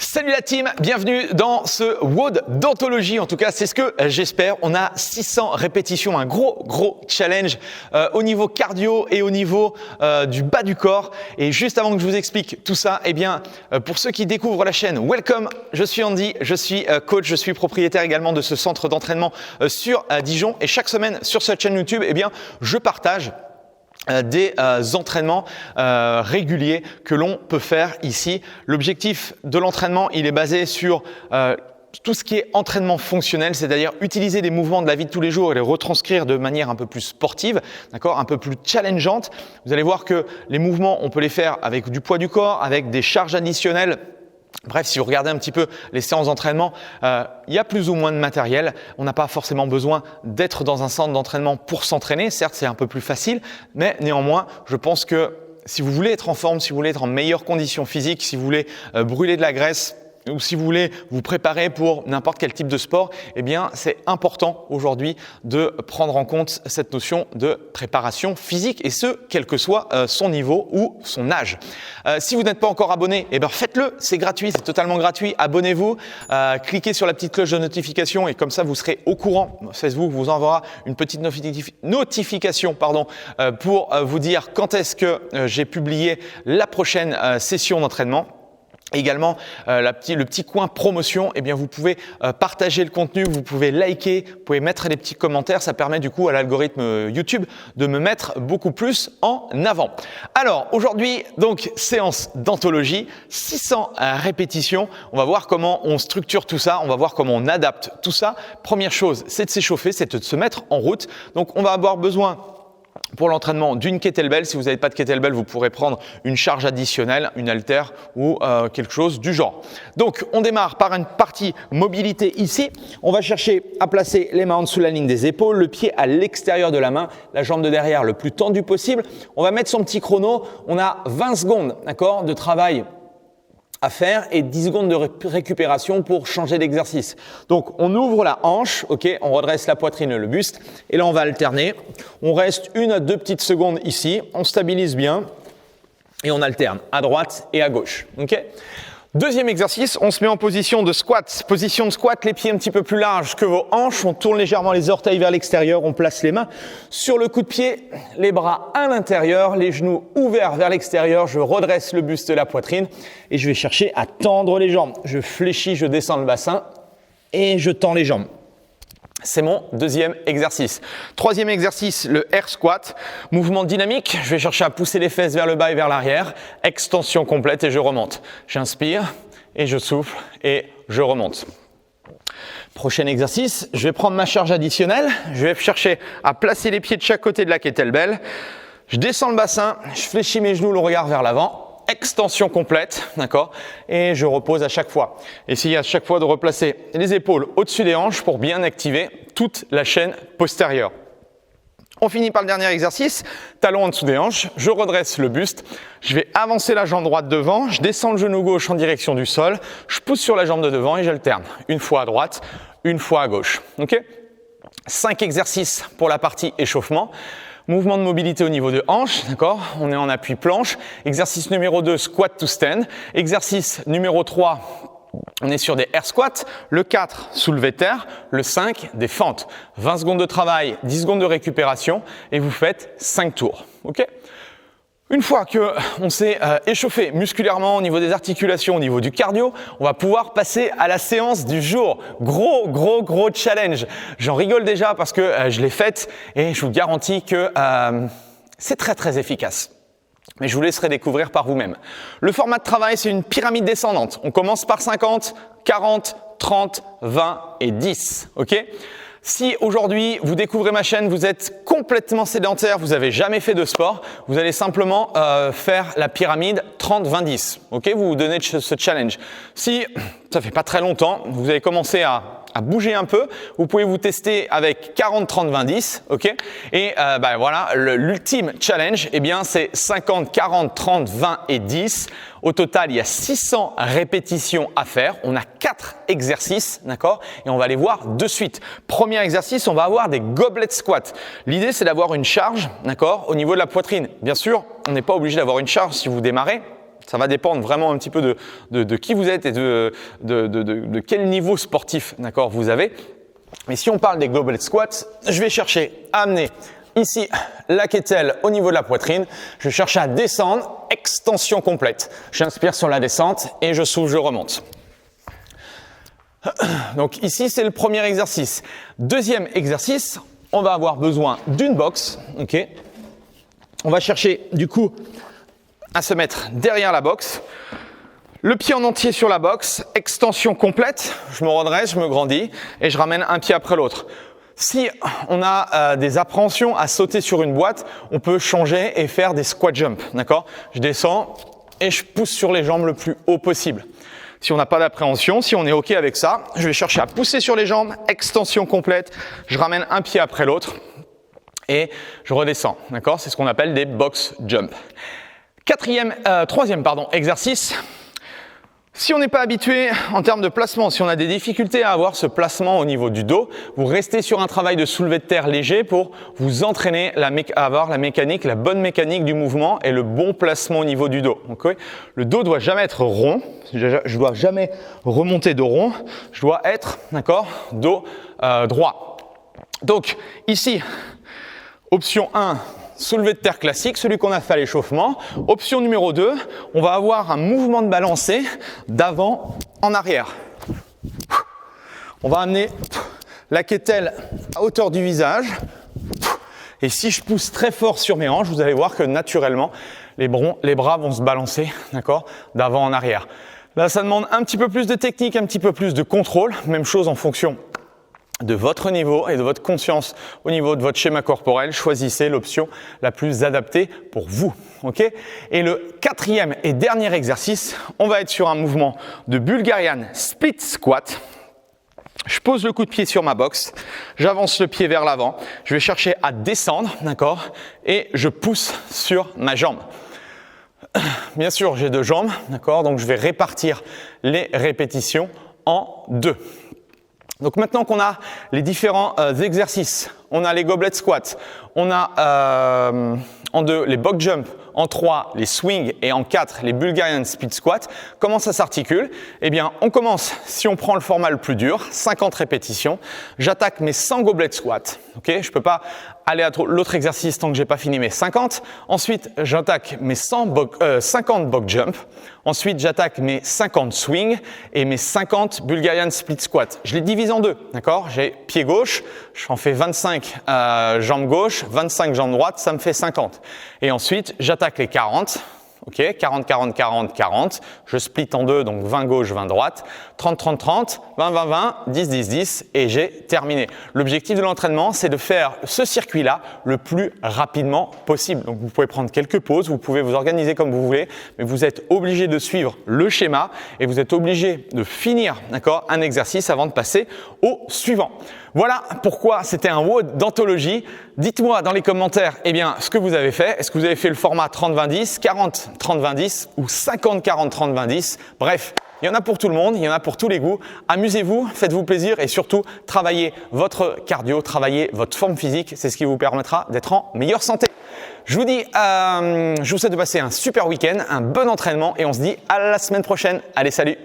Salut la team, bienvenue dans ce WOD d'anthologie. En tout cas, c'est ce que j'espère. On a 600 répétitions, un gros challenge au niveau cardio et au niveau du bas du corps. Et juste avant que je vous explique tout ça, eh bien, pour ceux qui découvrent la chaîne, welcome. Je suis Andy, je suis coach, je suis propriétaire également de ce centre d'entraînement sur Dijon. Et chaque semaine sur cette chaîne YouTube, eh bien, je partage des entraînements réguliers que l'on peut faire ici. L'objectif de l'entraînement, il est basé sur tout ce qui est entraînement fonctionnel, c'est-à-dire utiliser des mouvements de la vie de tous les jours et les retranscrire de manière un peu plus sportive, d'accord, un peu plus challengeante. Vous allez voir que les mouvements, on peut les faire avec du poids du corps, avec des charges additionnelles. Bref, si vous regardez un petit peu les séances d'entraînement, il y a plus ou moins de matériel. On n'a pas forcément besoin d'être dans un centre d'entraînement pour s'entraîner. Certes, c'est un peu plus facile, mais néanmoins, je pense que si vous voulez être en forme, si vous voulez être en meilleure condition physique, si vous voulez brûler de la graisse, ou si vous voulez vous préparer pour n'importe quel type de sport, eh bien, c'est important aujourd'hui de prendre en compte cette notion de préparation physique et ce, quel que soit son niveau ou son âge. Si vous n'êtes pas encore abonné, eh bien, faites-le, c'est gratuit, c'est totalement gratuit. Abonnez-vous, cliquez sur la petite cloche de notification et comme ça, vous serez au courant. Facebook vous enverra une petite notification pour vous dire quand est-ce que j'ai publié la prochaine session d'entraînement. Également, le petit coin promotion, eh bien, vous pouvez partager le contenu, vous pouvez liker, vous pouvez mettre des petits commentaires. Ça permet du coup à l'algorithme YouTube de me mettre beaucoup plus en avant. Alors, aujourd'hui, donc, séance d'anthologie, 600 répétitions. On va voir comment on structure tout ça, on va voir comment on adapte tout ça. Première chose, c'est de s'échauffer, c'est de se mettre en route. Donc, on va avoir besoin pour l'entraînement d'une kettlebell. Si vous n'avez pas de kettlebell, vous pourrez prendre une charge additionnelle, une haltère ou quelque chose du genre. Donc, on démarre par une partie mobilité ici. On va chercher à placer les mains en dessous de la ligne des épaules, le pied à l'extérieur de la main, la jambe de derrière le plus tendue possible. On va mettre son petit chrono. On a 20 secondes, d'accord, de travail à faire et 10 secondes de récupération pour changer d'exercice. Donc, on ouvre la hanche, ok, on redresse la poitrine et le buste et là, on va alterner. On reste 1 à 2 petites secondes ici, on stabilise bien et on alterne à droite et à gauche, ok. Deuxième exercice, on se met en position de squat. Position de squat, les pieds un petit peu plus larges que vos hanches. On tourne légèrement les orteils vers l'extérieur. On place les mains sur le coup de pied, les bras à l'intérieur, les genoux ouverts vers l'extérieur. Je redresse le buste et la poitrine et je vais chercher à tendre les jambes. Je fléchis, je descends le bassin et je tends les jambes. C'est mon deuxième exercice. Troisième exercice, le air squat. Mouvement dynamique. Je vais chercher à pousser les fesses vers le bas et vers l'arrière. Extension complète et je remonte. J'inspire et je souffle et je remonte. Prochain exercice, je vais prendre ma charge additionnelle. Je vais chercher à placer les pieds de chaque côté de la kettlebell. Je descends le bassin, je fléchis mes genoux, le regard vers l'avant. Extension complète, d'accord, et je repose à chaque fois. Essayez à chaque fois de replacer les épaules au-dessus des hanches pour bien activer toute la chaîne postérieure. On finit par le dernier exercice, talon en dessous des hanches, je redresse le buste, je vais avancer la jambe droite devant, je descends le genou gauche en direction du sol, je pousse sur la jambe de devant et j'alterne. Une fois à droite, une fois à gauche, ok. 5 exercices pour la partie échauffement. Mouvement de mobilité au niveau de hanche, d'accord? On est en appui planche. Exercice numéro 2, squat to stand. Exercice numéro 3, on est sur des air squats. Le 4, soulevé de terre. Le 5, des fentes. 20 secondes de travail, 10 secondes de récupération et vous faites 5 tours, ok? Une fois qu'on s'est échauffé musculairement au niveau des articulations, au niveau du cardio, on va pouvoir passer à la séance du jour. Gros challenge. J'en rigole déjà parce que je l'ai faite et je vous garantis que c'est très efficace. Mais je vous laisserai découvrir par vous-même. Le format de travail, c'est une pyramide descendante. On commence par 50, 40, 30, 20 et 10. Ok ? Si aujourd'hui vous découvrez ma chaîne, vous êtes complètement sédentaire, vous n'avez jamais fait de sport, vous allez simplement faire la pyramide 30-20-10. Ok, vous vous donnez ce challenge. Si ça fait pas très longtemps, vous avez commencé à bouger un peu, vous pouvez vous tester avec 40-30-20-10, ok. Et voilà, l'ultime challenge, eh bien c'est 50, 40, 30, 20 et 10. Au total, il y a 600 répétitions à faire. On a 4 exercices, d'accord? Et on va les voir de suite. Premier exercice, on va avoir des goblet squats. L'idée, c'est d'avoir une charge, d'accord, au niveau de la poitrine. Bien sûr, on n'est pas obligé d'avoir une charge si vous démarrez. Ça va dépendre vraiment un petit peu de qui vous êtes et de quel niveau sportif, d'accord, vous avez. Mais si on parle des goblet squats, je vais chercher à amener ici la kettlebell au niveau de la poitrine. Je vais chercher à descendre, extension complète. J'inspire sur la descente et je souffle, je remonte. Donc ici, c'est le premier exercice. Deuxième exercice, on va avoir besoin d'une box. Okay. On va chercher du coup à se mettre derrière la box. Le pied en entier sur la box, extension complète. Je me redresse, je me grandis et je ramène un pied après l'autre. Si on a des appréhensions à sauter sur une boîte, on peut changer et faire des squat jump. D'accord ? Je descends et je pousse sur les jambes le plus haut possible. Si on n'a pas d'appréhension, si on est OK avec ça, je vais chercher à pousser sur les jambes, extension complète, je ramène un pied après l'autre et je redescends. D'accord ? C'est ce qu'on appelle des box jump. Troisième exercice. Si on n'est pas habitué en termes de placement, si on a des difficultés à avoir ce placement au niveau du dos, vous restez sur un travail de soulevé de terre léger pour vous entraîner à avoir la mécanique, la bonne mécanique du mouvement et le bon placement au niveau du dos. Okay ? Le dos doit jamais être rond, je dois jamais remonter dos rond, je dois être, d'accord, dos droit. Donc ici, option 1, soulevé de terre classique, celui qu'on a fait à l'échauffement. Option numéro 2, on va avoir un mouvement de balancé d'avant en arrière. On va amener la kettlebell à hauteur du visage. Et si je pousse très fort sur mes hanches, vous allez voir que naturellement, les bras vont se balancer, d'accord, d'avant en arrière. Là, ça demande un petit peu plus de technique, un petit peu plus de contrôle. Même chose en fonction de votre niveau et de votre conscience au niveau de votre schéma corporel, choisissez l'option la plus adaptée pour vous. Okay ? Et le quatrième et dernier exercice, on va être sur un mouvement de Bulgarian Split Squat. Je pose le coup de pied sur ma box, j'avance le pied vers l'avant, je vais chercher à descendre, d'accord, et je pousse sur ma jambe. Bien sûr, j'ai deux jambes, d'accord, donc je vais répartir les répétitions en deux. Donc maintenant qu'on a les différents exercices, on a les goblet squats, on a en 2 les box jump, en 3 les swings et en 4 les Bulgarian split squat. Comment ça s'articule ? Eh bien, on commence, si on prend le format le plus dur, 50 répétitions. J'attaque mes 100 goblet squats. Okay ? Je ne peux pas aller à l'autre exercice tant que j'ai pas fini mes 50. Ensuite, j'attaque mes 50 box jump. Ensuite, j'attaque mes 50 swings et mes 50 Bulgarian split squat. Je les divise en deux, d'accord ? J'ai pied gauche, j'en fais 25 jambe gauche, 25 jambe droite, ça me fait 50. Et ensuite, j'attaque les 40. Ok, 40, 40, 40, 40. Je split en deux, donc 20 gauche, 20 droite. 30, 30, 30, 20, 20, 20, 10, 10, 10 et j'ai terminé. L'objectif de l'entraînement, c'est de faire ce circuit-là le plus rapidement possible. Donc vous pouvez prendre quelques pauses, vous pouvez vous organiser comme vous voulez, mais vous êtes obligé de suivre le schéma et vous êtes obligé de finir, d'accord, un exercice avant de passer au suivant. Voilà pourquoi c'était un WOD d'anthologie. Dites-moi dans les commentaires ce que vous avez fait. Est-ce que vous avez fait le format 30-20-10, 40-30-20-10 ou 50-40-30-20-10 ? Bref, il y en a pour tout le monde, il y en a pour tous les goûts. Amusez-vous, faites-vous plaisir et surtout, travaillez votre cardio, travaillez votre forme physique. C'est ce qui vous permettra d'être en meilleure santé. Je vous dis, je vous souhaite de passer un super week-end, un bon entraînement et on se dit à la semaine prochaine. Allez, salut!